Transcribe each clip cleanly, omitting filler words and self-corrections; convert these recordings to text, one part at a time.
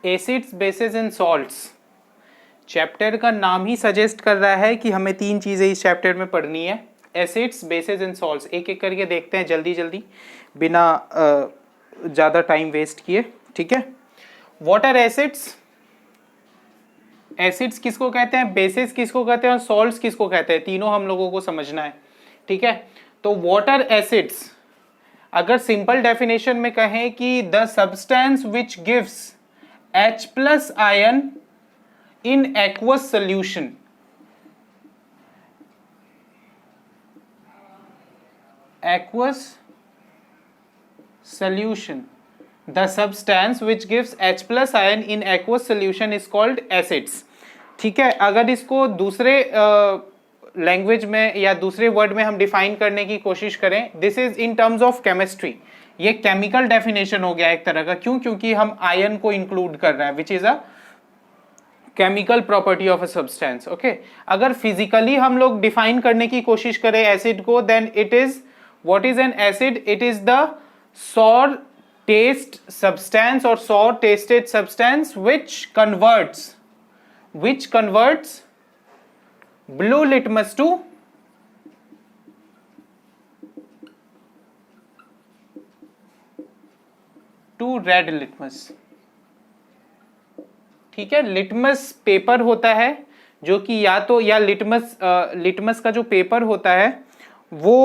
Acids bases and salts chapter का नाम ही suggest कर रहा है कि हमें 3 चीजें इस चैप्टर में पढ़नी है, एसिड्स बेसिस एंड सॉल्ट्स। एक एक करके देखते हैं जल्दी जल्दी बिना ज़्यादा टाइम वेस्ट किए, ठीक है। What are acids? एसिड्स किसको कहते हैं, बेसिस किसको कहते हैं और सॉल्ट्स किसको कहते हैं, तीनों हम लोगों को समझना है, ठीक है। तो व्हाट आर एसिड्स, अगर सिंपल डेफिनेशन में कहें कि the substance which gives H plus ion in aqueous solution, aqueous solution, the substance which gives H plus ion in aqueous solution is called acids, ठीक है। अगर इसको दूसरे लैंग्वेज में या दूसरे वर्ड में हम डिफाइन करने की कोशिश करें, this is in terms of chemistry, ये केमिकल डेफिनेशन हो गया एक तरह का। क्यों? क्योंकि हम आयन को इंक्लूड कर रहे हैं, which is a chemical property of a substance, okay. अगर फिजिकली हम लोग डिफाइन करने की कोशिश करें एसिड को, then it is, what is an acid? It is the sour taste substance or sour tasted substance which converts blue litmus to red litmus, ठीक है। लिटमस पेपर होता है जो कि या लिटमस का जो पेपर होता है वो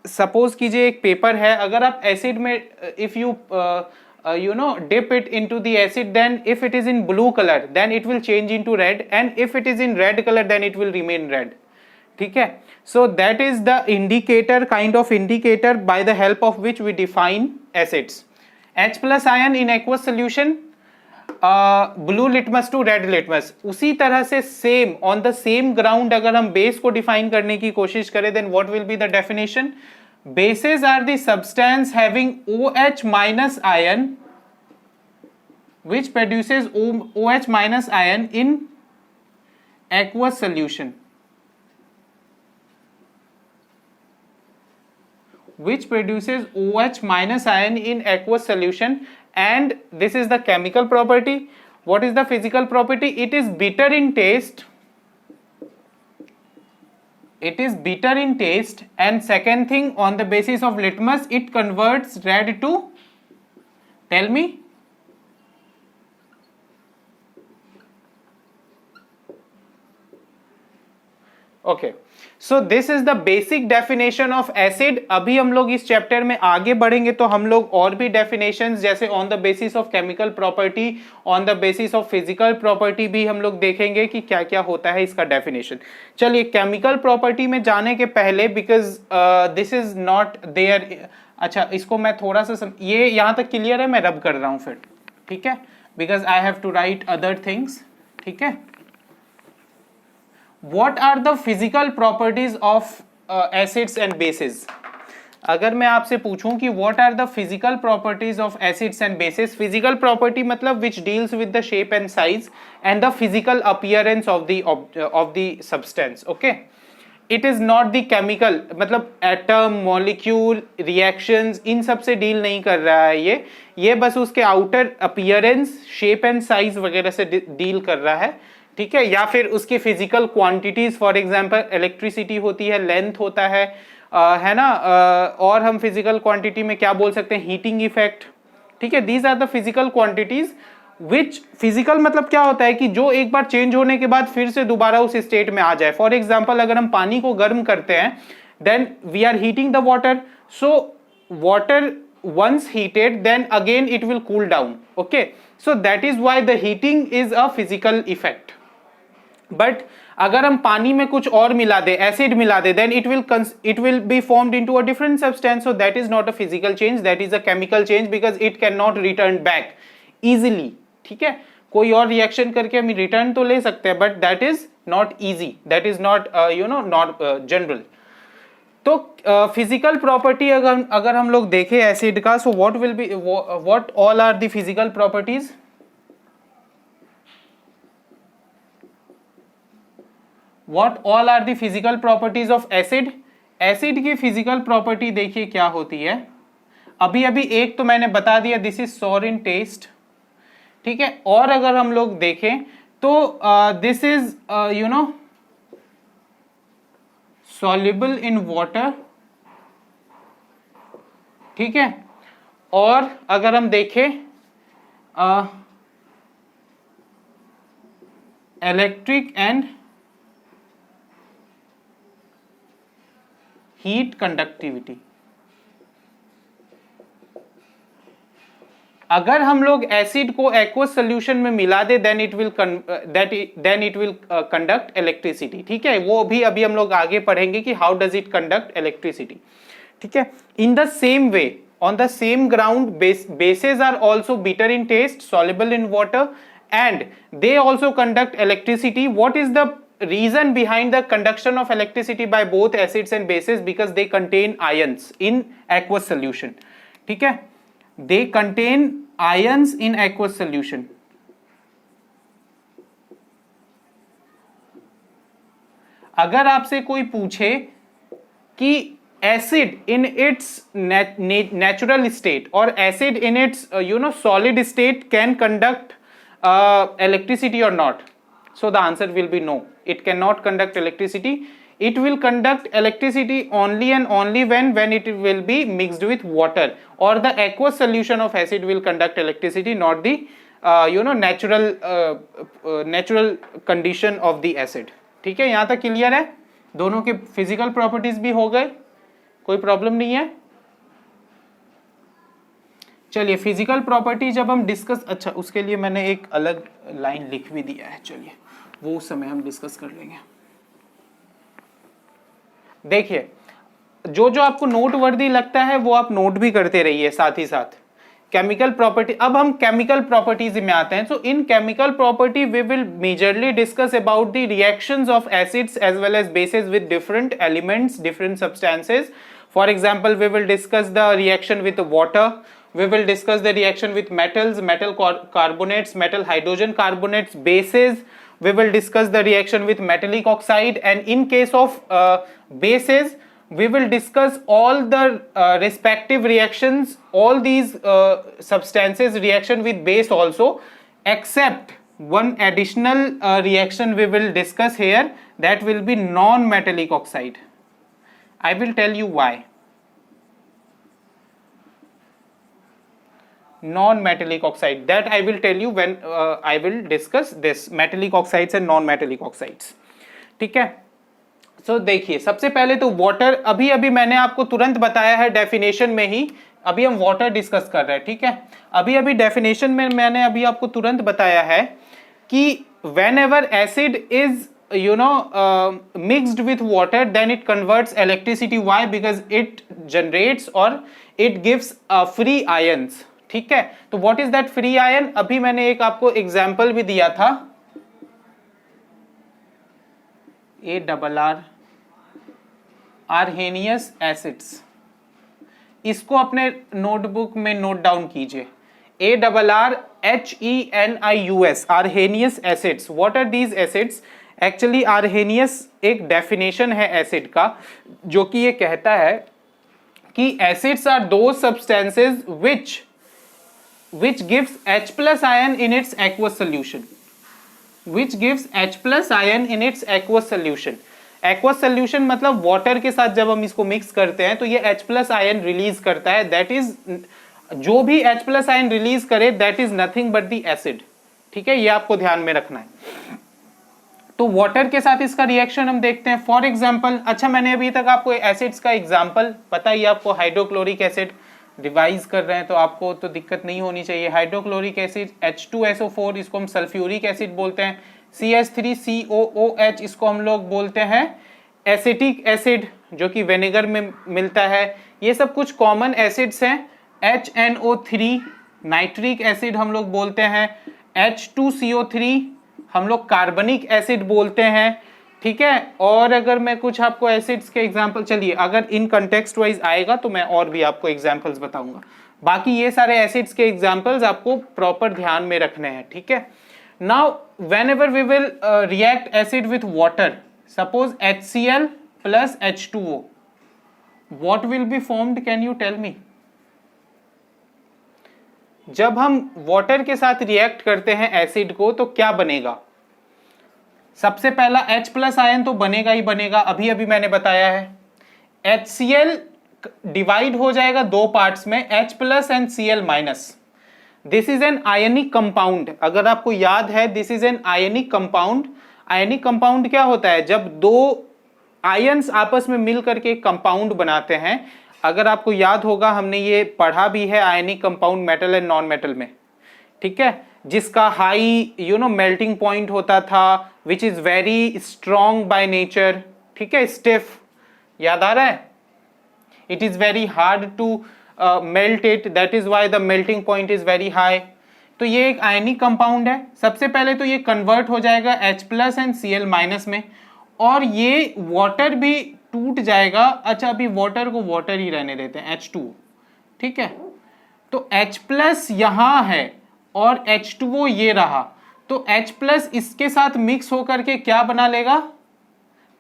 सपोज कीजिए एक पेपर है, अगर आप एसिड में if you dip it into the acid, then if it is in blue color then it will change into red, and if it is in red color then it will remain red, ठीक है। so that is the indicator, kind of indicator by the help of which we define acids. H plus ion in aqueous solution, blue litmus to red litmus. उसी तरह से same on the same ground अगर हम base को define करने की कोशिश करें, then what will be the definition? Bases are the substance having OH minus ion which produces OH minus ion in aqueous solution, which produces OH minus ion in aqueous solution, and this is the chemical property. What is the physical property? It is bitter in taste. It is bitter in taste, and second thing, on the basis of litmus it converts red to, tell me, okay. So this is the basic definition of acid. अभी हम लोग इस chapter में आगे बढ़ेंगे तो हम लोग और भी definitions जैसे on the basis of chemical property, on the basis of physical property भी हम लोग देखेंगे कि क्या क्या होता है इसका definition। चलिए chemical property में जाने के पहले, because this is not there, अच्छा इसको मैं थोड़ा सा ये यहाँ तक क्लियर है, मैं रब कर रहा हूँ फिर, ठीक है, because I have to write other things, ठीक है। What are the physical properties of acids and bases? अगर मैं आपसे पूछूं कि what are the physical properties of acids and bases, physical property मतलब which deals with the shape and size and the physical appearance of the substance, okay? It is not the chemical, मतलब atom, molecule, reactions, इन सब से deal नहीं कर रहा है ये बस उसके outer appearance, shape and size वगैरह से डील कर रहा है, ठीक है। या फिर उसकी physical quantities, for example electricity होती है, लेंथ होता है ना, और हम फिजिकल क्वांटिटी में क्या बोल सकते हैं, हीटिंग इफेक्ट, ठीक है। These are the physical quantities which, physical मतलब क्या होता है कि जो एक बार चेंज होने के बाद फिर से दोबारा उस स्टेट में आ जाए। फॉर एग्जांपल अगर हम पानी को गर्म करते हैं, then we are heating the water, so water once heated then again it will cool down, okay, so that is why the heating is a physical effect. But अगर हम पानी में कुछ और मिला दे, एसिड मिला दे, then it will be formed into a different substance, so that is not a physical change, that is a chemical change, because it can not return back easily, ठीक है। कोई और रिएक्शन करके हम रिटर्न तो ले सकते हैं, but that is not easy, that is not not general. तो फिजिकल प्रॉपर्टी अगर हम लोग देखें एसिड का, so what will be, what all are the physical properties? What all are the physical properties of acid? Acid की physical property देखिए क्या होती है। अभी एक तो मैंने बता दिया, this is sour in taste, ठीक है। और अगर हम लोग देखें तो this is you know soluble in water, ठीक है। और अगर हम देखें इलेक्ट्रिक एंड हीट कंडक्टिविटी, अगर हम लोग एसिड को एक्वस सोल्यूशन में मिला दे then it will conduct electricity, ठीक है। वो भी अभी हम लोग आगे पढ़ेंगे कि how does it conduct electricity, ठीक है। In the same way on the same ground bases are also bitter in taste, soluble in water, and they also conduct electricity. What is the reason behind the conduction of electricity by both acids and bases? Because they contain ions in aqueous solution, ठीक है। they contain ions in aqueous solution. अगर आपसे कोई पूछे कि acid in its natural state or acid in its solid state can conduct electricity or not, so the answer will be no, it cannot conduct electricity. It will conduct electricity only and only when it will be mixed with water, or the aqueous solution of acid will conduct electricity, not the natural condition of the acid, ठीक है। यहां तक clear है? दोनों के physical properties भी हो गए, कोई प्रॉब्लम नहीं है। चलिए फिजिकल प्रॉपर्टी जब हम डिस्कस, अच्छा उसके लिए मैंने एक अलग लाइन लिख भी दिया है, चलिए वो उस समय हम डिस्कस कर लेंगे। देखिए जो जो आपको नोट वर्दी लगता है वो आप नोट भी करते रहिए साथ ही साथ। केमिकल प्रॉपर्टी, अब हम केमिकल प्रॉपर्टीज में आते हैं। So in chemical property we will majorly discuss about the reactions of acids as well as bases with different elements, different substances. For example, we will discuss the reaction with water, we will discuss the reaction with metals, metal carbonates, metal hydrogen carbonates, bases, we will discuss the reaction with metallic oxide, and in case of bases we will discuss all the respective reactions, all these substances reaction with base also, except one additional reaction we will discuss here, that will be non-metallic oxide. I will tell you why. Non-metallic oxide, that I will tell you when I will discuss this metallic oxides and non-metallic oxides, ठीक है। So देखिए सबसे पहले तो water, अभी मैंने आपको तुरंत बताया है डेफिनेशन में ही, अभी हम वाटर डिस्कस कर रहे हैं, ठीक है। अभी डेफिनेशन में मैंने अभी आपको तुरंत बताया है कि whenever acid is mixed with water then it converts electricity. Why? Because it generates or it gives free ions, ठीक है। तो what is that free ion? अभी मैंने एक आपको एग्जाम्पल भी दिया था, ARR आर्हेनियस एसिड्स, इसको अपने नोटबुक में नोट डाउन कीजिए। ARR HENIUS Arrhenius acids. What are these acids? Actually Arrhenius एक डेफिनेशन है एसिड का, जो कि ये कहता है कि एसिड्स आर दो substances which gives H plus ion in its aqueous solution, which gives H plus ion in its aqueous solution. aqueous solution मतलब वाटर के साथ जब हम इसको मिक्स करते हैं तो ये H plus ion रिलीज करता है, दैट इज जो भी H plus ion रिलीज करे that is nothing but the acid, ठीक है। ये आपको ध्यान में रखना है। तो वाटर के साथ इसका रिएक्शन हम देखते हैं। फॉर एग्जांपल, अच्छा मैंने अभी तक आपको एसिड्स का एग्जांपल पता ही, आपको हाइड्रोक्लोरिक एसिड रिवाइज कर रहे हैं तो आपको तो दिक्कत नहीं होनी चाहिए। हाइड्रोक्लोरिक एसिड H2SO4, इसको हम सल्फ्यूरिक एसिड बोलते हैं। CH3COOH, इसको हम लोग बोलते हैं एसिटिक एसिड, जो कि विनेगर में मिलता है। ये सब कुछ कॉमन एसिड्स हैं। HNO3 नाइट्रिक एसिड हम लोग बोलते हैं। H2CO3 हम लोग कार्बनिक एसिड बोलते हैं, ठीक है। और अगर मैं कुछ आपको एसिड्स के एग्जांपल, चलिए अगर इन कंटेक्स्ट वाइज आएगा तो मैं और भी आपको एग्जांपल्स बताऊंगा। बाकी ये सारे एसिड्स के एग्जांपल्स आपको प्रॉपर ध्यान में रखने हैं, ठीक है। Now whenever we will react acid with water, suppose HCl plus H2O, what will be formed? Can you tell me? जब हम वाटर के साथ रिएक्ट करते हैं एसिड को तो क्या बनेगा? सबसे पहला H प्लस आयन तो बनेगा ही बनेगा, अभी अभी मैंने बताया है। HCl डिवाइड हो जाएगा दो पार्ट्स में, H plus and Cl minus. This is an ionic compound. अगर आपको याद है, this is an ionic compound. Ionic compound क्या होता है? जब दो आयंस आपस में मिल करके एक कंपाउंड बनाते हैं। अगर आपको याद होगा, हमने ये पढ़ा भी है ionic compound metal and non metal में, ठीक है, जिसका हाई मेल्टिंग पॉइंट होता था, which is very strong by nature, ठीक है, स्टिफ, याद आ रहा है? It is very hard to melt it, that is why the melting point is very high. तो ये एक आयनिक कंपाउंड है। सबसे पहले तो ये कन्वर्ट हो जाएगा H plus and Cl minus में, और ये वाटर भी टूट जाएगा। अच्छा, अभी वाटर को वाटर ही रहने देते हैं, H2, ठीक है। तो H प्लस यहां है और H2O ये रहा, तो H प्लस इसके साथ मिक्स होकर के क्या बना लेगा?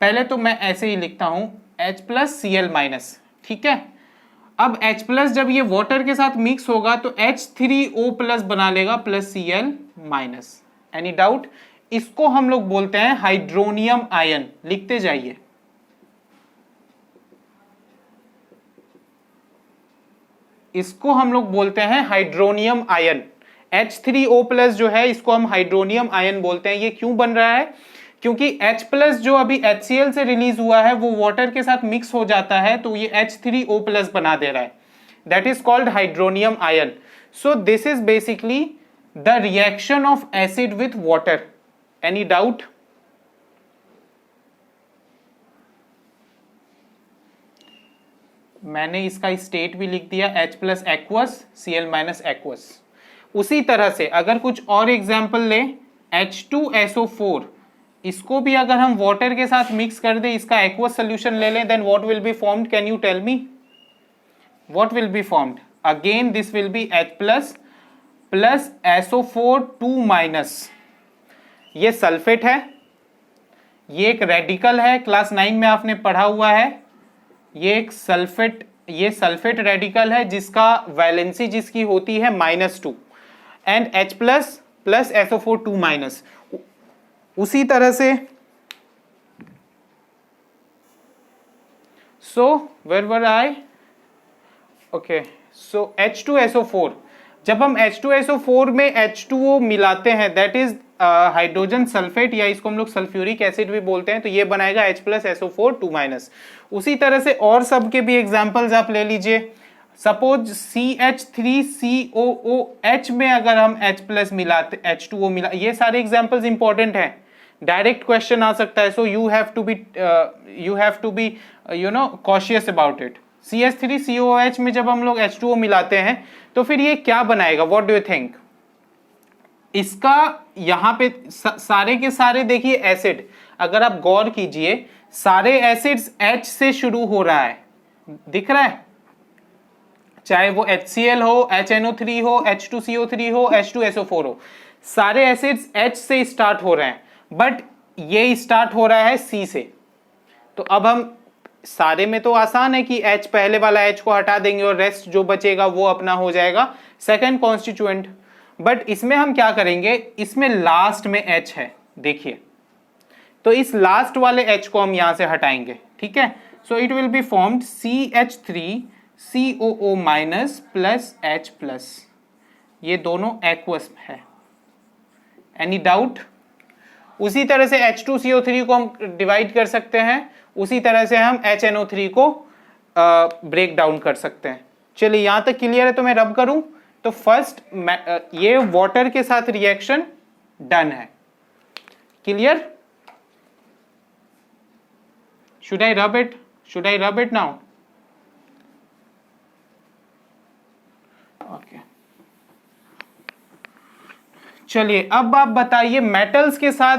पहले तो मैं ऐसे ही लिखता हूं, H प्लस Cl माइनस, ठीक है। अब H प्लस जब ये वाटर के साथ मिक्स होगा तो H3O प्लस बना लेगा plus Cl minus. Any doubt? इसको हम लोग बोलते हैं हाइड्रोनियम आयन। लिखते जाइए, इसको हम लोग बोलते हैं हाइड्रोनियम आयन। H3O प्लस जो है, इसको हम हाइड्रोनियम आयन बोलते हैं। ये क्यों बन रहा है? क्योंकि H प्लस जो अभी HCl से रिलीज हुआ है वो वाटर के साथ मिक्स हो जाता है, तो ये H3O प्लस बना दे रहा है। That is called hydronium ion. So this is basically the reaction of acid with water. Any doubt? मैंने इसका स्टेट भी लिख दिया, H plus aqueous, Cl minus aqueous. उसी तरह से अगर कुछ और एग्जाम्पल ले, H2SO4, इसको भी अगर हम वाटर के साथ मिक्स कर दे, इसका एक्वस सोल्यूशन ले लें, then what will be formed? Can you tell me what will be formed? Again this will be H plus plus SO4 2 minus. ये सल्फेट है, ये एक रेडिकल है, क्लास 9 में आपने पढ़ा हुआ है। ये एक सल्फेट, ये सल्फेट रेडिकल है जिसका वैलेंसी जिसकी होती है -2, and H plus plus SO4 2 minus. उसी तरह से so where were I? Okay, so H2SO4, जब हम H2SO4 में H2O मिलाते हैं, दैट इज हाइड्रोजन सल्फेट, या इसको हम लोग सल्फ्यूरिक एसिड भी बोलते हैं, तो ये बनाएगा H प्लस SO4 2 माइनस। उसी तरह से और सब के भी एग्जांपल्स आप ले लीजिए। सपोज CH3COOH में अगर हम H प्लस मिलाते, H2O मिला, ये सारे एग्जांपल्स इंपॉर्टेंट हैं, डायरेक्ट क्वेश्चन आ सकता है। So you have to be cautious about it. CH3COOH में जब हम लोग H2O मिलाते हैं तो फिर ये क्या बनाएगा? What do you think? इसका यहां पे सारे के सारे देखिए एसिड, अगर आप गौर कीजिए, सारे एसिड्स H से शुरू हो रहा है, दिख रहा है? चाहे वो HCl हो, HNO3 हो, H2CO3 हो, H2SO4 हो, सारे एसिड्स H से स्टार्ट हो रहे हैं, बट ये स्टार्ट हो रहा है C से। तो अब हम सारे में तो आसान है कि H, पहले वाला H को हटा देंगे और रेस्ट जो बचेगा वो अपना हो जाएगा सेकंड कॉन्स्टिट्यूएंट। बट इसमें हम क्या करेंगे? इसमें लास्ट में H है, देखिए, तो इस लास्ट वाले H को हम यहां से हटाएंगे, ठीक है। सो it will be formed CH3COO minus plus H plus. ये दोनों एक्वस है। Any doubt? उसी तरह से H2CO3 को हम डिवाइड कर सकते हैं, उसी तरह से हम HNO3 को ब्रेक डाउन कर सकते हैं। चलिए, यहां तक क्लियर है? तो मैं रब करूं तो फर्स्ट ये वाटर के साथ रिएक्शन डन है। Clear? Should I rub it? Should I rub it now? Okay, चलिए अब आप बताइए मेटल्स के साथ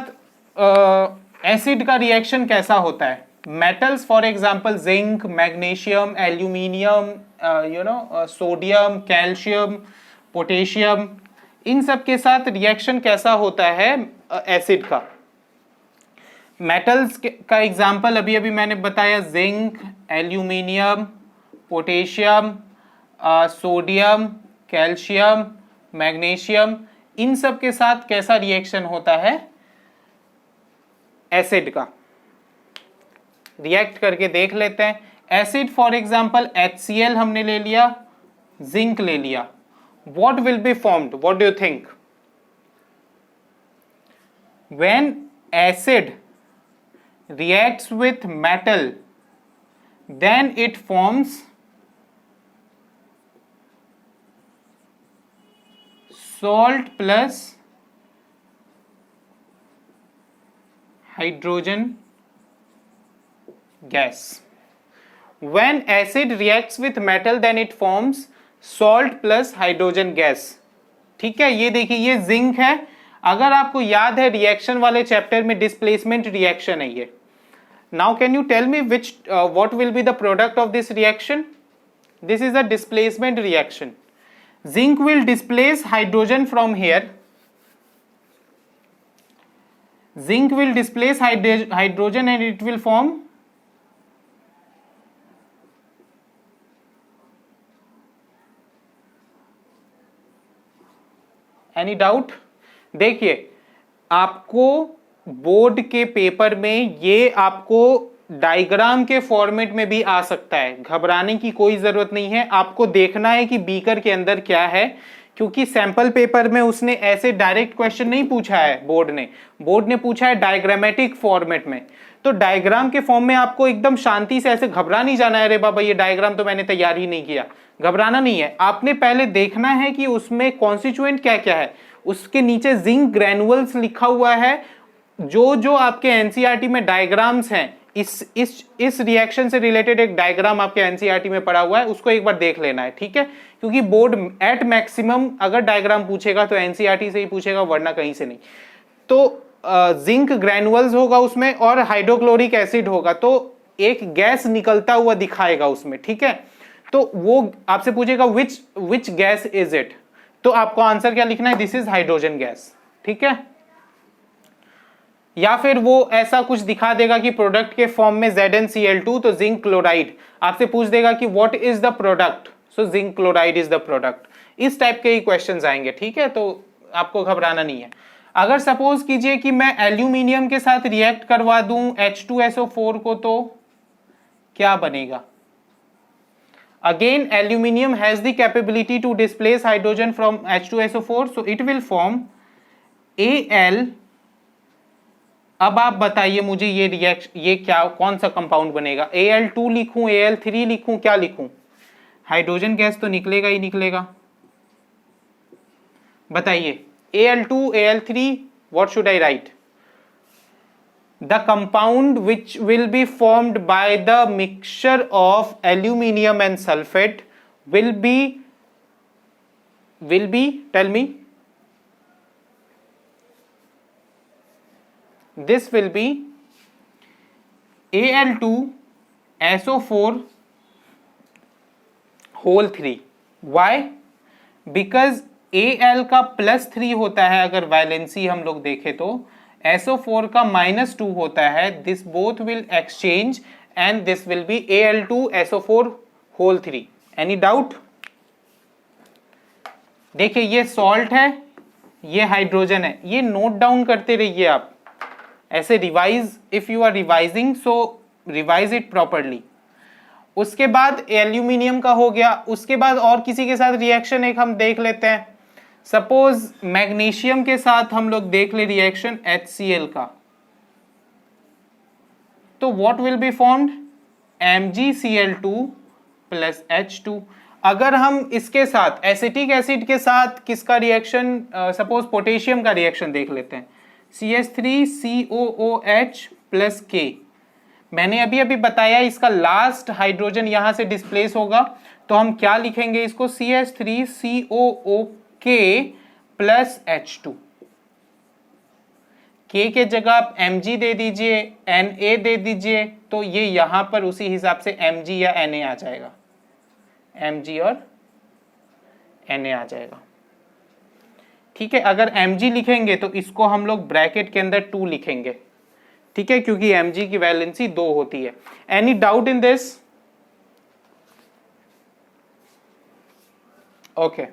एसिड का रिएक्शन कैसा होता है। Metals for example zinc, magnesium, aluminium, sodium, calcium, potassium, इन सब के साथ रिएक्शन कैसा होता है एसिड का। मेटल्स का एग्जांपल अभी अभी मैंने बताया, zinc, aluminium, potassium, sodium, calcium, magnesium, इन सब के साथ कैसा रिएक्शन होता है एसिड का, रिएक्ट करके देख लेते हैं। एसिड फॉर एग्जांपल HCl हमने ले लिया, जिंक ले लिया, what will be formed, what do you think? When acid reacts with metal, then it forms salt plus hydrogen gas. When acid reacts with metal, then it forms salt plus hydrogen gas. ठीक है, ये देखिए ये zinc है। अगर आपको याद है रिएक्शन वाले चैप्टर में डिस्प्लेसमेंट रिएक्शन है ये। Now can you tell me which what will be the product of this reaction? This is a displacement reaction. Zinc will displace hydrogen from here. Zinc will displace hydrogen and it will form any doubt? देखिए आपको board के paper में ये आपको diagram के format में भी आ सकता है, घबराने की कोई जरूरत नहीं है। आपको देखना है कि बीकर के अंदर क्या है, क्योंकि सैंपल पेपर में उसने ऐसे डायरेक्ट क्वेश्चन नहीं पूछा है बोर्ड ने पूछा है डायग्रामेटिक फॉर्मेट में। तो डायग्राम के फॉर्म में आपको एकदम शांति से ऐसे घबरा नहीं जाना है, अरे बाबा ये डायग्राम तो मैंने तैयार ही नहीं किया, घबराना नहीं है। आपने पहले देखना है कि उसमें कॉन्स्टिट्यूएंट क्या क्या है, उसके नीचे जिंक ग्रैनुअल्स लिखा हुआ है। जो आपके एनसीईआरटी में डायग्राम्स हैं, इस रिएक्शन से रिलेटेड एक डायग्राम आपके एनसीईआरटी में पड़ा हुआ है, उसको एक बार देख लेना है, ठीक है? क्योंकि बोर्ड एट मैक्सिमम अगर डायग्राम पूछेगा तो एनसीईआरटी से ही पूछेगा, वरना कहीं से नहीं। तो जिंक ग्रैनुअल्स होगा उसमें और हाइड्रोक्लोरिक एसिड होगा, तो एक गैस निकलता हुआ दिखाएगा उसमें, ठीक है? तो वो आपसे पूछेगा विच गैस इज इट, तो आपको आंसर क्या लिखना है? दिस इज हाइड्रोजन गैस, ठीक है? या फिर वो ऐसा कुछ दिखा देगा कि प्रोडक्ट के फॉर्म में ZnCl2, तो जिंक क्लोराइड। आपसे पूछ देगा कि what is the product, so zinc chloride is the product. इस टाइप के ही क्वेश्चंस आएंगे, ठीक है? तो आपको घबराना नहीं है। अगर सपोज कीजिए कि मैं एल्यूमिनियम के साथ रिएक्ट करवा दूं H2SO4 को, तो क्या बनेगा? Again aluminium has the capability to displace hydrogen from H2SO4, so it will form Al। अब आप बताइए मुझे ये क्या कौन सा कंपाउंड बनेगा? Al2 लिखूं, Al3 लिखूं, क्या लिखूं? हाइड्रोजन गैस तो निकलेगा ही निकलेगा। बताइए Al2 Al3, what should I write? The compound which will be formed by the mixture of aluminium and sulphate will be tell me, this will be Al2SO4 whole 3. Why? Because Al का +3 होता है अगर valency हम लोग देखें तो, SO4 का -2 होता है। This both will exchange and this will B Al2SO4 whole 3. Any doubt? देखिए ये सॉल्ट है, ये हाइड्रोजन है, ये नोट डाउन करते रहिए आप ऐसे। Revise, if you are revising so revise it properly. उसके बाद एल्यूमिनियम का हो गया, उसके बाद और किसी के साथ रिएक्शन एक हम देख लेते हैं। सपोज मैग्नीशियम के साथ हम लोग देख ले रिएक्शन HCl का, तो what will be formed? MgCl2 plus H2। अगर हम इसके साथ एसिटिक एसिड के साथ किसका रिएक्शन, सपोज पोटेशियम का रिएक्शन देख लेते हैं, CH3COOH प्लस K। मैंने अभी बताया इसका लास्ट हाइड्रोजन यहां से डिस्प्लेस होगा, तो हम क्या लिखेंगे इसको? CH3COOK plus H2। K के जगह आप Mg दे दीजिए, Na दे दीजिए, तो ये यहां पर उसी हिसाब से Mg या Na आ जाएगा, Mg और Na आ जाएगा, ठीक है? अगर Mg लिखेंगे तो इसको हम लोग ब्रैकेट के अंदर 2 लिखेंगे, ठीक है? क्योंकि Mg की वैलेंसी 2 होती है। Any doubt in this? Okay,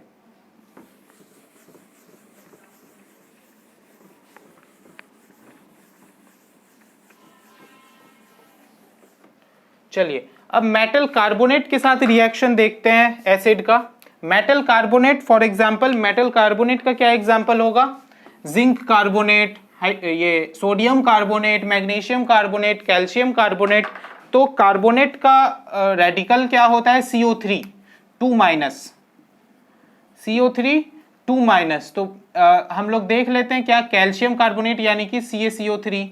चलिए अब मेटल कार्बोनेट के साथ रिएक्शन देखते हैं एसिड का। Metal carbonate, for example metal carbonate का क्या एग्जांपल होगा? जिंक कार्बोनेट, ये sodium carbonate, magnesium carbonate, calcium carbonate. तो कार्बोनेट का रेडिकल क्या होता है? CO3 2 minus, CO3 2 minus. तो हम लोग देख लेते हैं क्या, कैल्शियम कार्बोनेट यानी कि CaCO3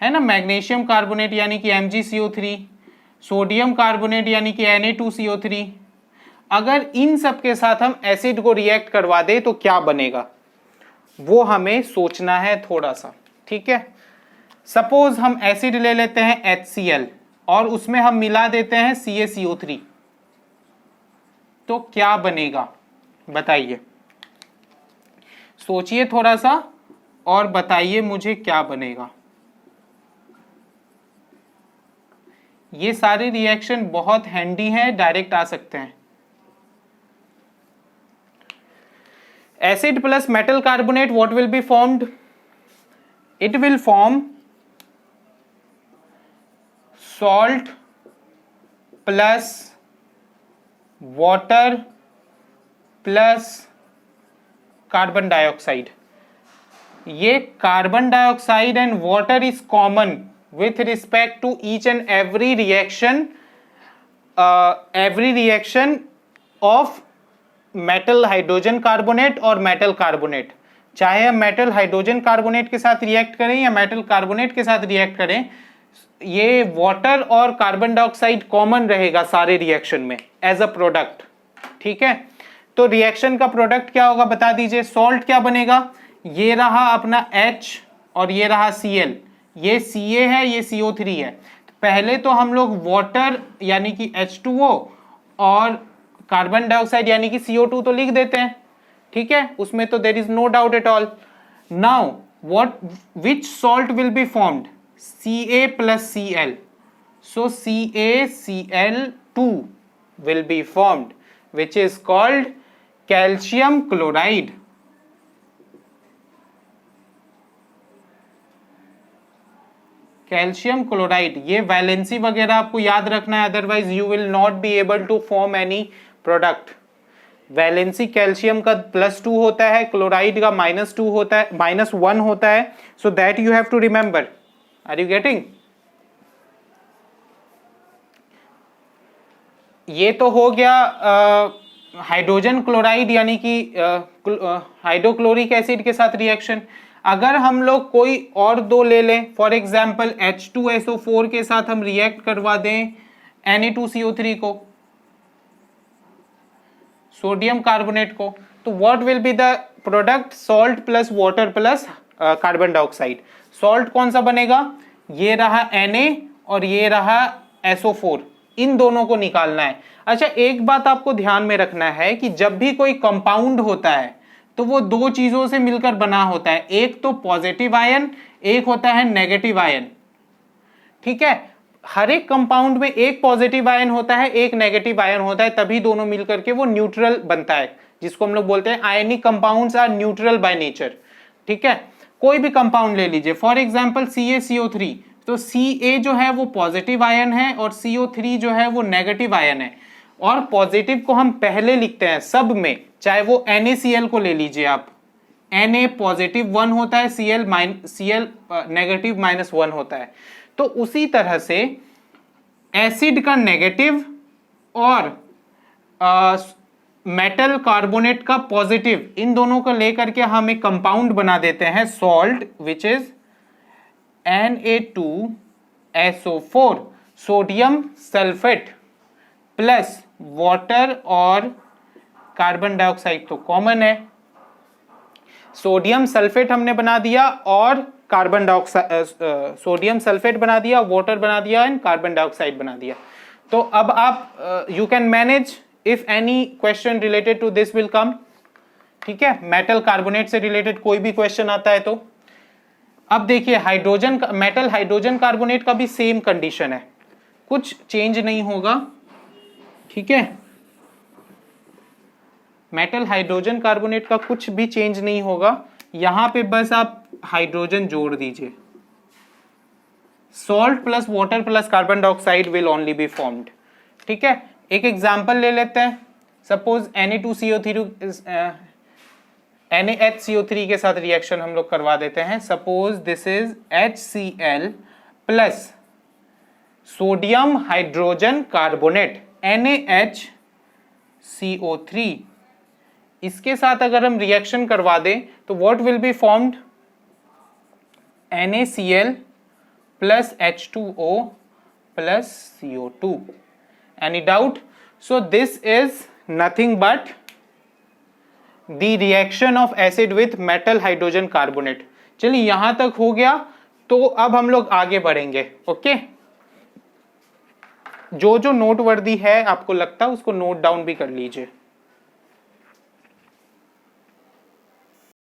है ना, मैग्नीशियम कार्बोनेट यानी कि MgCO3, सोडियम कार्बोनेट यानी कि Na2CO3। अगर इन सब के साथ हम एसिड को रिएक्ट करवा दे तो क्या बनेगा, वो हमें सोचना है थोड़ा सा, ठीक है। सपोज हम एसिड ले लेते हैं HCl और उसमें हम मिला देते हैं CaCO3, तो क्या बनेगा बताइए, सोचिए थोड़ा सा और बताइए मुझे क्या बनेगा। ये सारे रिएक्शन बहुत हैंडी हैं, डायरेक्ट आ सकते हैं। Acid plus metal carbonate, what will be formed? It will form salt plus water plus carbon dioxide. ये carbon dioxide and water is common with respect to each and every reaction of metal hydrogen carbonate और metal carbonate. चाहे हम metal hydrogen carbonate के साथ react करें या metal carbonate के साथ रिएक्ट करें, ये वाटर और कार्बन डाइऑक्साइड कॉमन रहेगा सारे रिएक्शन में एज अ प्रोडक्ट, ठीक है। तो रिएक्शन का प्रोडक्ट क्या होगा बता दीजिए। सॉल्ट क्या बनेगा, ये रहा अपना H और ये रहा Cl, ये Ca है, ये CO3 है। पहले तो हम लोग वाटर यानी कि H2O और कार्बन डाइऑक्साइड यानी कि CO2 तो लिख देते हैं, ठीक है, उसमें तो there is no doubt at all. Now what, which salt will be formed? Ca plus Cl, so CaCl2 will be formed, which is called calcium chloride. Calcium chloride, ये वैलेंसी वगैरह आपको याद रखना है, otherwise you will not be able to form any product. Valency calcium का +2 होता है, chloride का -2 होता है, -1 होता है, so that you have to remember. Are you getting? ये तो हो गया हाइड्रोजन क्लोराइड यानी कि हाइड्रोक्लोरिक एसिड के साथ रिएक्शन। अगर हम लोग कोई और दो ले लें, फॉर एग्जाम्पल H2SO4 के साथ हम रिएक्ट करवा दें Na2CO3 को, सोडियम कार्बोनेट को, तो what will be the product? Salt plus water plus carbon dioxide. Salt कौन सा बनेगा? ये रहा Na और ये रहा SO4, इन दोनों को निकालना है। अच्छा, एक बात आपको ध्यान में रखना है कि जब भी कोई कंपाउंड होता है तो वो दो चीजों से मिलकर बना होता है, एक तो पॉजिटिव आयन, एक होता है नेगेटिव आयन, ठीक है। हर एक कंपाउंड में एक पॉजिटिव आयन होता है, एक नेगेटिव आयन होता है, तभी दोनों मिलकर के वो न्यूट्रल बनता है, जिसको हम लोग बोलते हैं ionic compounds are neutral by nature, ठीक है। कोई भी कंपाउंड ले लीजिए, फॉर एग्जांपल CaCO3, तो Ca जो है वो पॉजिटिव आयन है और CO3 जो है वो नेगेटिव आयन है। और पॉजिटिव को हम पहले लिखते हैं सब में, चाहे वो NaCl को ले लीजिए आप, Na पॉजिटिव 1 होता है, Cl नेगेटिव -1 होता है। तो उसी तरह से एसिड का नेगेटिव और मेटल कार्बोनेट का पॉजिटिव, इन दोनों को लेकर के हम एक कंपाउंड बना देते हैं salt, which is Na2SO4, sodium sulphate plus water और कार्बन डाइऑक्साइड तो कॉमन है। सोडियम सल्फेट हमने बना दिया और कार्बन डाइऑक्साइड, सोडियम सल्फेट बना दिया, वाटर बना दिया एंड कार्बन डाइऑक्साइड बना दिया। तो अब आप you can manage if any question related to this will come, ठीक है। मेटल कार्बोनेट से रिलेटेड कोई भी क्वेश्चन आता है तो। अब देखिए हाइड्रोजन, मेटल हाइड्रोजन कार्बोनेट का भी सेम कंडीशन है, कुछ चेंज नहीं होगा, ठीक है। मेटल हाइड्रोजन कार्बोनेट का कुछ भी चेंज नहीं होगा, यहां पे बस आप हाइड्रोजन जोड़ दीजिए, salt plus water plus carbon dioxide will only be formed. ठीक है, एक एग्जांपल ले लेते हैं. सपोज NaHCO3 के साथ रिएक्शन हम लोग करवा देते हैं. Suppose this is HCl plus sodium hydrogen carbonate NaHCO3. इसके साथ अगर हम रिएक्शन करवा दें तो what will be formed? NaCl plus H2O plus CO2. Any doubt? So this is nothing but the reaction of acid with metal hydrogen carbonate. चलिए यहां तक हो गया, तो अब हम लोग आगे बढ़ेंगे. ओके, जो जो नोटवर्दी है आपको लगता है उसको नोट डाउन भी कर लीजिए.